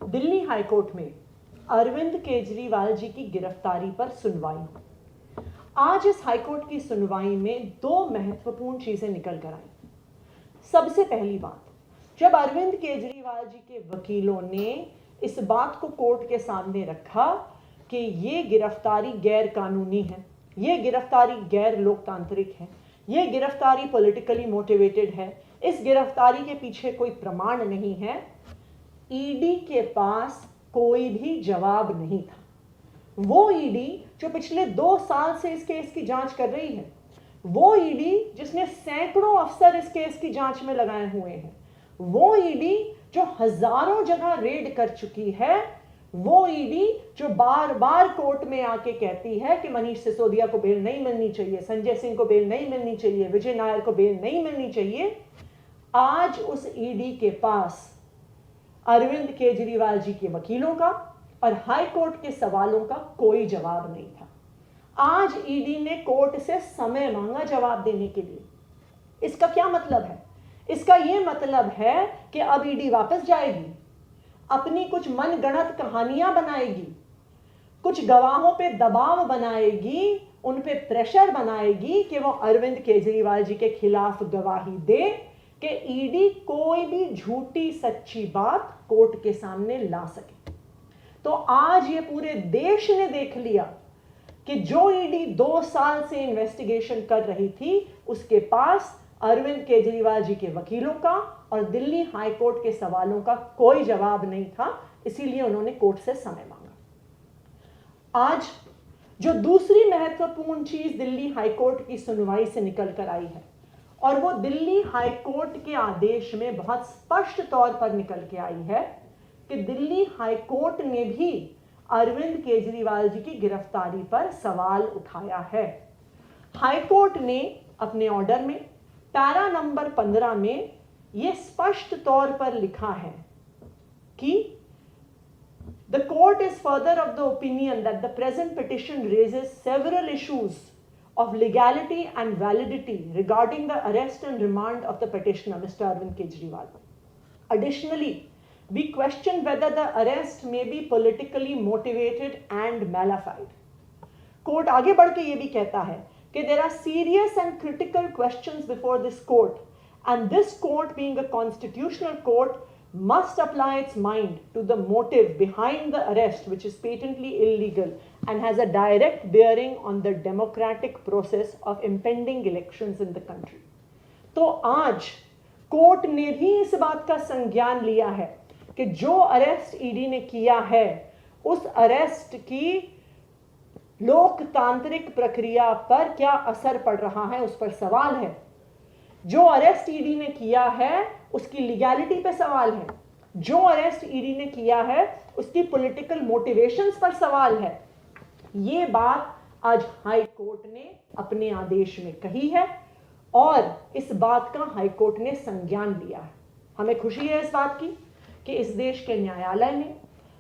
Delhi high court में अरविंद केजरीवाल जी की गिरफ्तारी पर सुनवाई। आज इस हाईकोर्ट की सुनवाई में दो महत्वपूर्ण चीजें निकल कर आई। सबसे पहली बात, जब अरविंद केजरीवाल जी के वकीलों ने इस बात को कोर्ट के सामने रखा कि ये गिरफ्तारी गैर कानूनी है, ये गिरफ्तारी गैर लोकतांत्रिक है, ये गिरफ्तारी पॉलिटिकली मोटिवेटेड है, इस गिरफ्तारी के पीछे कोई प्रमाण नहीं है, ईडी के पास कोई भी जवाब नहीं था। वो ईडी जो पिछले 2 साल से इस केस की जांच कर रही है, वो ईडी जिसने सैकड़ों अफसर इस केस की जांच में लगाए हुए हैं, वो ईडी जो हजारों जगह रेड कर चुकी है, वो ईडी जो बार बार कोर्ट में आके कहती है कि मनीष सिसोदिया को बेल नहीं मिलनी चाहिए, संजय सिंह को बेल नहीं मिलनी चाहिए, विजय नायर को बेल नहीं मिलनी चाहिए, आज उस ईडी के पास अरविंद केजरीवाल जी के वकीलों का और हाई कोर्ट के सवालों का कोई जवाब नहीं था। आज ईडी ने कोर्ट से समय मांगा जवाब देने के लिए। इसका क्या मतलब है? इसका यह मतलब है कि अब ईडी वापस जाएगी, अपनी कुछ मनगढ़ंत कहानियां बनाएगी, कुछ गवाहों पे दबाव बनाएगी, उन पे प्रेशर बनाएगी कि वो अरविंद केजरीवाल जी के खिलाफ गवाही दे कि ईडी कोई भी झूठी सच्ची बात कोर्ट के सामने ला सके। तो आज ये पूरे देश ने देख लिया कि जो ईडी 2 साल से इन्वेस्टिगेशन कर रही थी, उसके पास अरविंद केजरीवाल जी के वकीलों का और दिल्ली हाई कोर्ट के सवालों का कोई जवाब नहीं था, इसीलिए उन्होंने कोर्ट से समय मांगा। आज जो दूसरी महत्वपूर्ण चीज दिल्ली हाई कोर्ट की सुनवाई से निकल कर आई है, और वो दिल्ली हाई कोर्ट के आदेश में बहुत स्पष्ट तौर पर निकल के आई है कि दिल्ली हाई कोर्ट ने भी अरविंद केजरीवाल जी की गिरफ्तारी पर सवाल उठाया है। हाई कोर्ट ने अपने ऑर्डर में पैरा नंबर 15 में यह स्पष्ट तौर पर लिखा है कि the court is further of the opinion that the present petition raises several issues of legality and validity regarding the arrest and remand of the petitioner, Mr. Arvind Kejriwal. Additionally, we question whether the arrest may be politically motivated and malafide. Court आगे बढ़ के ये भी कहता है कि there are serious and critical questions before this court, and this court, being a constitutional court, must apply its mind to the motive behind the arrest, which is patently illegal and has a direct bearing on the democratic process of impending elections in the country. तो आज court ने भी इस बात का संज्ञान लिया है कि जो अरेस्ट ईडी ने किया है, उस अरेस्ट की लोकतांत्रिक प्रक्रिया पर क्या असर पड़ रहा है, उस पर सवाल है। जो अरेस्ट ईडी ने किया है उसकी लीगैलिटी पे सवाल है, जो अरेस्ट ईडी ने किया है उसकी पॉलिटिकल मोटिवेशंस पर सवाल है। ये बात आज हाई कोर्ट ने अपने आदेश में कही है और इस बात का हाई कोर्ट ने संज्ञान लिया है। हमें खुशी है इस बात की कि इस देश के न्यायालय ने,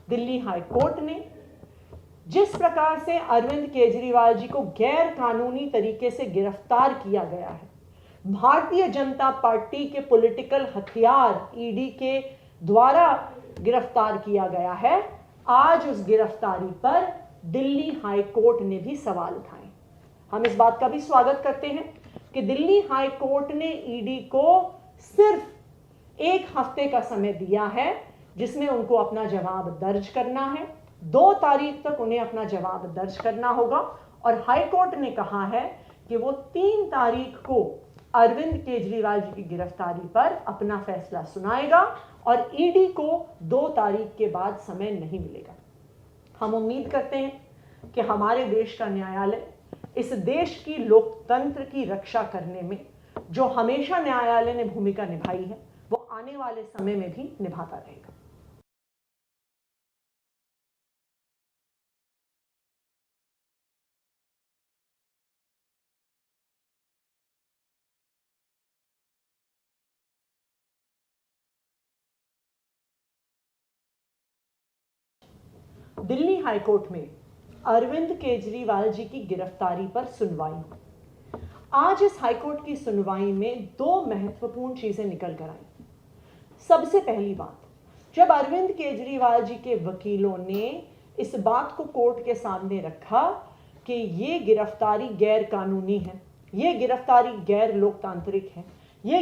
दिल्ली हाई कोर्ट ने जिस प्रकार से अरविंद केजरीवाल जी को गैर कानूनी तरीके से गिरफ्तार किया गया है, भारतीय जनता पार्टी के पॉलिटिकल हथियार ईडी के द्वारा गिरफ्तार किया गया है, आज उस गिरफ्तारी पर दिल्ली हाई कोर्ट ने भी सवाल उठाए। हम इस बात का भी स्वागत करते हैं कि दिल्ली हाई कोर्ट ने ईडी को सिर्फ 1 हफ्ते का समय दिया है, जिसमें उनको अपना जवाब दर्ज करना है। 2 तारीख तक उन्हें अपना जवाब दर्ज करना होगा और हाई कोर्ट ने कहा है कि वो 3 तारीख को अरविंद केजरीवाल जी की गिरफ्तारी पर अपना फैसला सुनाएगा और ईडी को 2 तारीख के बाद समय नहीं मिलेगा। हम उम्मीद करते हैं कि हमारे देश का न्यायालय इस देश की लोकतंत्र की रक्षा करने में जो हमेशा न्यायालय ने भूमिका निभाई है, वो आने वाले समय में भी निभाता रहेगा। दिल्ली हाईकोर्ट में अरविंद केजरीवाल जी की गिरफ्तारी पर सुनवाई। आज इस हाईकोर्ट की सुनवाई में दो महत्वपूर्ण चीजें निकल कर आई। सबसे पहली बात, जब अरविंद केजरीवाल जी के वकीलों ने इस बात को कोर्ट के सामने रखा कि ये गिरफ्तारी गैर कानूनी है, ये गिरफ्तारी गैर लोकतांत्रिक है,